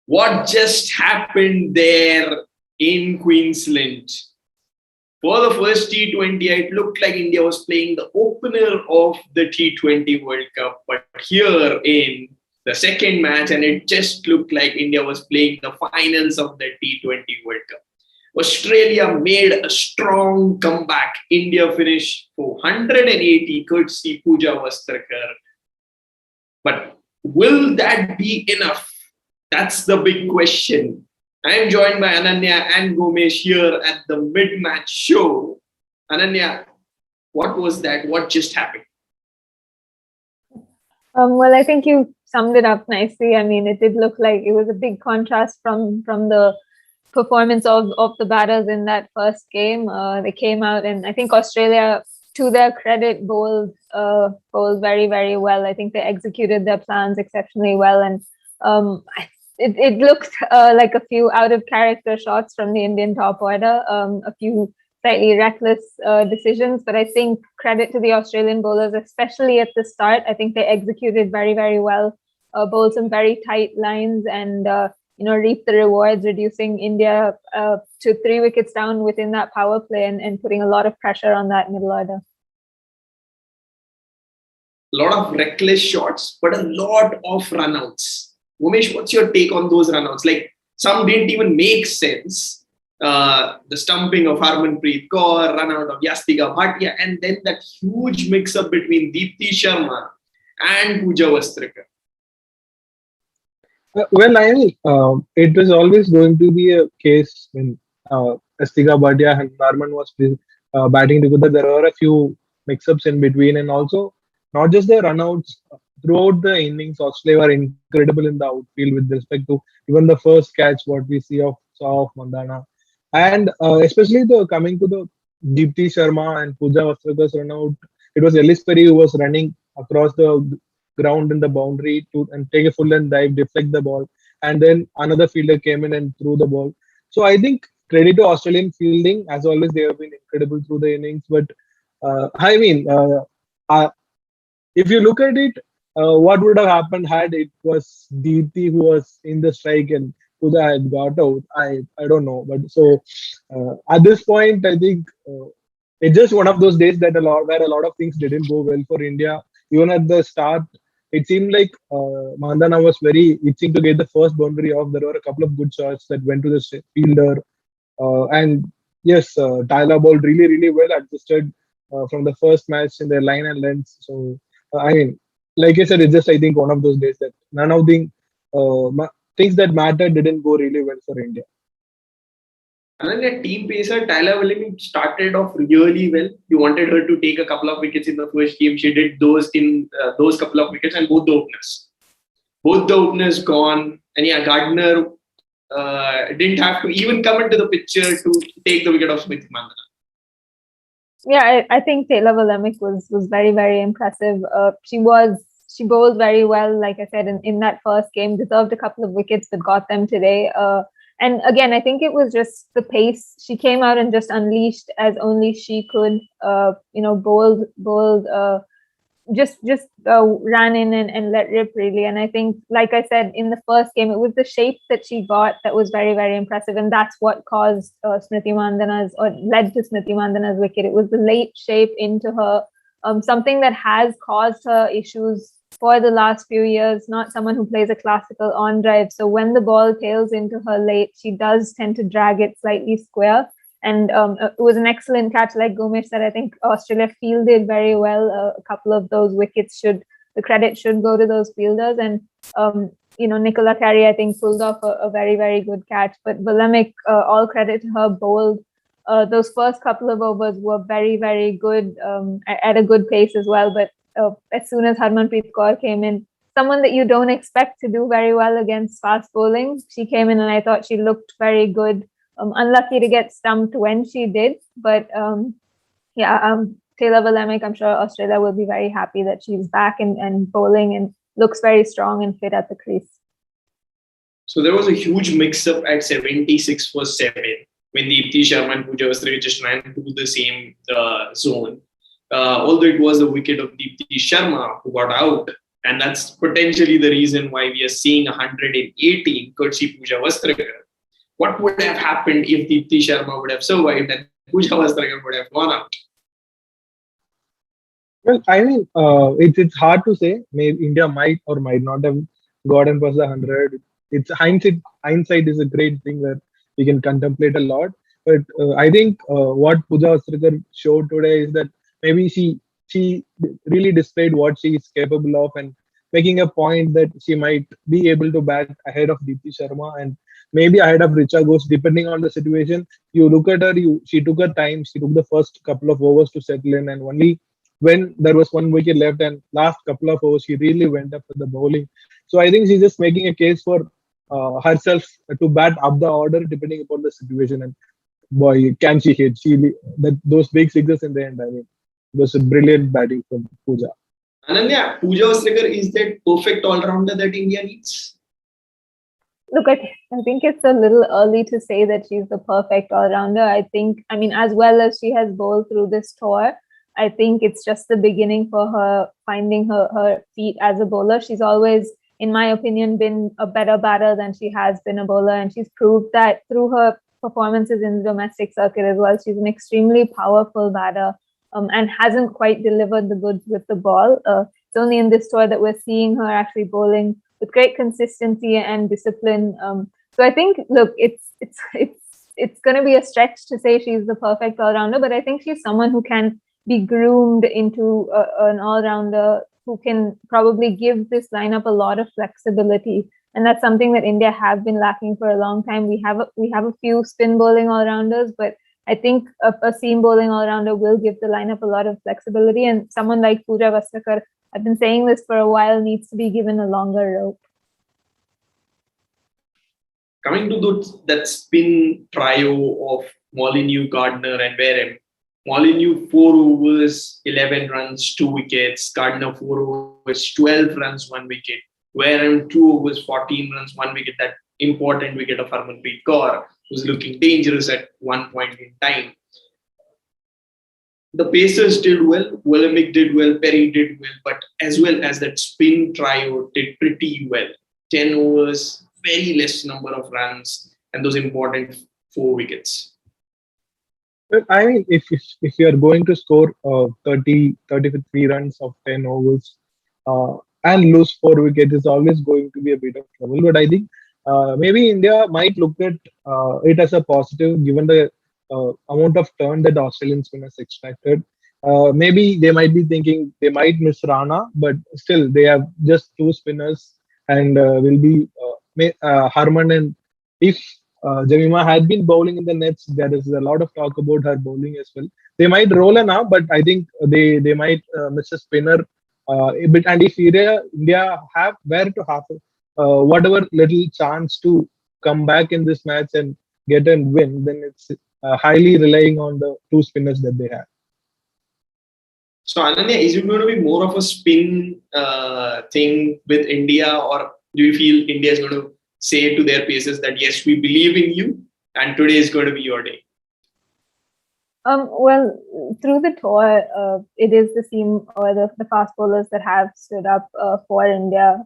What just happened there in Queensland? For the first T20I, it looked like India was playing the opener of the T20 World Cup. But here in the second match, and it just looked like India was playing the finals of the T20 World Cup. Australia made a strong comeback. India finished 480, courtesy Pooja Vastrakar. But will that be enough? That's the big question. I'm joined by Ananya and Gomesh here at the mid-match show. Ananya, what was that? What just happened? Well, I think you summed it up nicely. I mean, it did look like it was a big contrast from the performance of the batters in that first game. They came out, and I think Australia, to their credit, bowled very, very well. I think they executed their plans exceptionally well, and it looked like a few out of character shots from the Indian top order, a few slightly reckless decisions, but I think credit to the Australian bowlers, especially at the start. I think they executed very, very well, bowled some very tight lines, and reaped the rewards, reducing India to 3 wickets down within that power play, and putting a lot of pressure on that middle order. A lot of reckless shots, but a lot of runouts. Umesh, what's your take on those runouts? Like, some didn't even make sense. The stumping of Harmanpreet Kaur, run out of Yastika Bhatia, and then that huge mix-up between Deepti Sharma and Pooja Vastrakar. Well, I mean, it was always going to be a case when Yastika Bhatia and Harman was batting together. There were a few mix-ups in between, and also not just the runouts. Throughout the innings, Australia were incredible in the outfield with respect to even the first catch, what we saw of Mandana. And especially coming to the Deepti Sharma and Pooja Vastrakar's run out, it was Ellis Perry who was running across the ground in the boundary and take a full length dive, deflect the ball, and then another fielder came in and threw the ball. So I think credit to Australian fielding, as always, they have been incredible through the innings. But I mean, if you look at it, what would have happened had it was Deepti who was in the strike and Pooja had got out? I don't know. But so at this point, I think it's just one of those days where a lot of things didn't go well for India. Even at the start, it seemed like Mandana was very itching to get the first boundary off. There were a couple of good shots that went to the fielder. And yes, Tayla bowled really, really well, adjusted from the first match in their line and length. So, I mean, like I said, it's just, I think, one of those days that none of the things that mattered didn't go really well for India. And then the team pacer, Tayla Vlaeminck, started off really well. You wanted her to take a couple of wickets in the first game. She did those in those couple of wickets, and both the openers gone. And yeah, Gardner didn't have to even come into the picture to take the wicket of Smriti Mandhana. Yeah, I think Tayla Vlaeminck was very, very impressive. She bowled very well, like I said, in that first game, deserved a couple of wickets, but got them today. And again, I think it was just the pace. She came out and just unleashed as only she could. Bowled, just ran in and let rip, really. And I think, like I said, in the first game, it was the shape that she got that was very, very impressive, and that's what caused Smriti Mandhana's, or led to Smriti Mandhana's wicket. It was the late shape into her, something that has caused her issues for the last few years. Not someone who plays a classical on drive, so when the ball tails into her late, she does tend to drag it slightly square. And it was an excellent catch, like Gomesh said. I think Australia fielded very well. A couple of those wickets the credit should go to those fielders. And Nicola Carey, I think, pulled off a very, very good catch. But Vlaeminck, all credit to her, bowled. Those first couple of overs were very, very good, at a good pace as well. But as soon as Harmanpreet Kaur came in, someone that you don't expect to do very well against fast bowling, she came in and I thought she looked very good. Unlucky to get stumped when she did, but Tayla Vlaeminck, I'm sure Australia will be very happy that she's back and bowling and looks very strong and fit at the crease. So there was a huge mix-up at 76 for 7 when Deepti Sharma and Pooja Vastrakar just ran to the same zone. Although it was the wicket of Deepti Sharma who got out, And that's potentially the reason why we are seeing 118 courtesy Pooja Vastrakar. What would have happened if Deepti Sharma would have survived and Pooja Vastrakar would have gone out? Well, I mean, it's hard to say. Maybe India might or might not have gotten past the 100. It's hindsight. Hindsight is a great thing where we can contemplate a lot. But I think what Pooja Vastrakar showed today is that maybe she really displayed what she is capable of, and making a point that she might be able to bat ahead of Deepti Sharma and maybe ahead of Richa Ghosh, depending on the situation. You look at her. She took her time. She took the first couple of overs to settle in, and only when there was one wicket left and last couple of overs, she really went up for the bowling. So I think she's just making a case for herself to bat up the order depending upon the situation. And boy, can she hit? Those big sixes in the end. I mean, it was a brilliant batting from Pooja. Ananya, Pooja Vastrakar is that perfect all-rounder that India needs? Look, I think it's a little early to say that she's the perfect all-rounder. I mean, as well as she has bowled through this tour, I think it's just the beginning for her finding her feet as a bowler. She's always, in my opinion, been a better batter than she has been a bowler. And she's proved that through her performances in the domestic circuit as well. She's an extremely powerful batter and hasn't quite delivered the goods with the ball. It's only in this tour that we're seeing her actually bowling with great consistency and discipline. So I think, look, it's going to be a stretch to say she's the perfect all-rounder, but I think she's someone who can be groomed into an all-rounder who can probably give this lineup a lot of flexibility. And that's something that India have been lacking for a long time. We have a few spin bowling all-rounders, but I think a seam bowling all-rounder will give the lineup a lot of flexibility. And someone like Pooja Vastrakar, I've been saying this for a while, needs to be given a longer rope. Coming to that spin trio of Molineux, Gardner and Wareham. Molineux 4 overs, 11 runs, 2 wickets. Gardner 4 overs, 12 runs, 1 wicket. Wareham 2 overs, 14 runs, 1 wicket. That important wicket of Harmanpreet Kaur was looking dangerous at one point in time. The Pacers did well, Vlaeminck did well, Perry did well, but as well as that spin trio did pretty well. 10 overs, very less number of runs, and those important 4 wickets. Well, I mean, if you are going to score 33 runs of 10 overs and lose 4 wickets, it's always going to be a bit of trouble. But I think maybe India might look at it as a positive given the amount of turn that Australian spinners extracted. Maybe they might be thinking they might miss Rana, but still they have just 2 spinners and will be Harman. And if Jemima had been bowling in the nets, there is a lot of talk about her bowling as well. They might roll her now, but I think they might miss a spinner a bit. And if India were to have whatever little chance to come back in this match and get a win, then it's highly relying on the 2 spinners that they have. So Ananya, is it going to be more of a spin thing with India, or do you feel India is going to say to their pacers that yes, we believe in you and today is going to be your day? Well, through the tour, it is the seam or the fast bowlers that have stood up for India,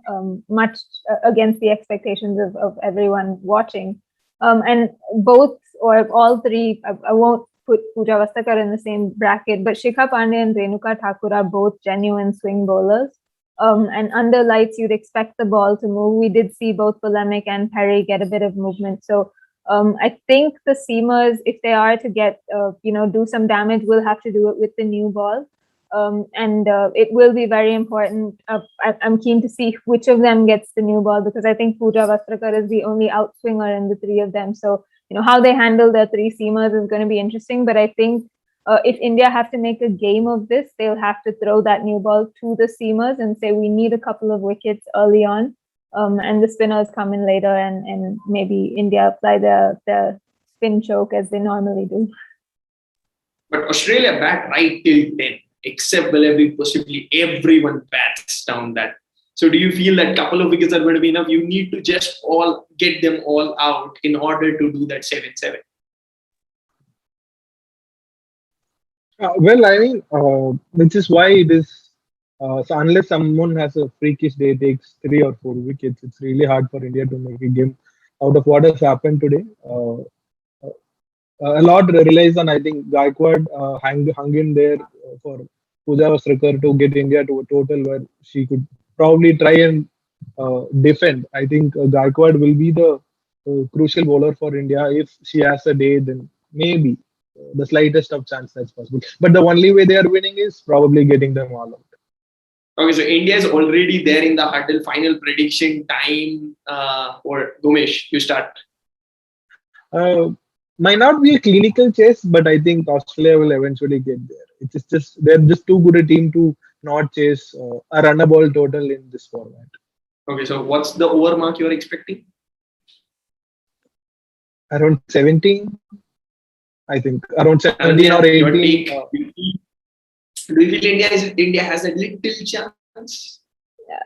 much against the expectations of everyone watching. And both or all 3, I won't put Pooja Vastrakar in the same bracket, but Shikha Pandey and Renuka Thakur are both genuine swing bowlers. And under lights, you'd expect the ball to move. We did see both Vlaeminck and Perry get a bit of movement. So I think the seamers, if they are to get, do some damage, will have to do it with the new ball. And it will be very important. I'm keen to see which of them gets the new ball, because I think Pooja Vastrakar is the only outswinger in the 3 of them. So, how they handle their 3 seamers is going to be interesting. But I think if India have to make a game of this, they'll have to throw that new ball to the seamers and say, we need a couple of wickets early on. And the spinners come in later, and maybe India apply their spin choke as they normally do. But Australia bat right till 10, except Vlaeminck, possibly everyone bats down that. So do you feel that couple of wickets are going to be enough? You need to just get them all out in order to do that 7-7. Well, I mean, which is why it is So unless someone has a freakish day, takes 3 or 4 wickets, it's really hard for India to make a game out of what has happened today. A lot relies on, I think, Gaikwad hung in there for Pooja Vastrakar to get India to a total where she could probably try and defend. I think Gaikwad will be the crucial bowler for India. If she has a day, then maybe the slightest of chance that's possible. But the only way they are winning is probably getting them all out. Okay, so India is already there in the huddle. Final prediction time, or Gomesh, you start. Might not be a clinical chase, but I think Australia will eventually get there. It's just they're just too good a team to not chase a runnable total in this format. Okay, so what's the over mark you're expecting? Around 17, I think around 17 or Your 18. take. Do you feel India has a little chance?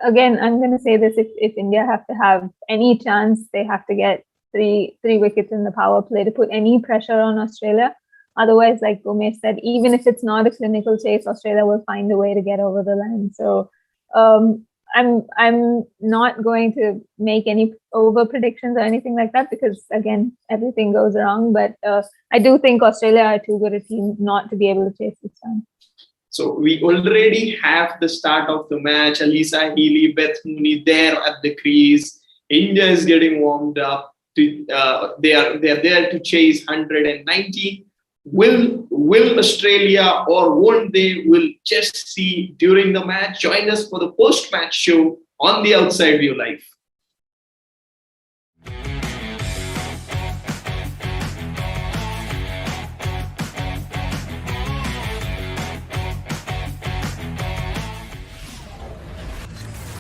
Again, I'm going to say this: if India have to have any chance, they have to get three wickets in the power play to put any pressure on Australia. Otherwise, like Gomesh said, even if it's not a clinical chase, Australia will find a way to get over the line. So I'm not going to make any over predictions or anything like that, because again, everything goes wrong. But I do think Australia are too good a team not to be able to chase this time. So we already have the start of the match. Alisa Healy, Beth Mooney there at the crease. India is getting warmed up. They are there to chase 190. Will Australia or won't they? We'll just see during the match. Join us for the post-match show on the Outside View Live.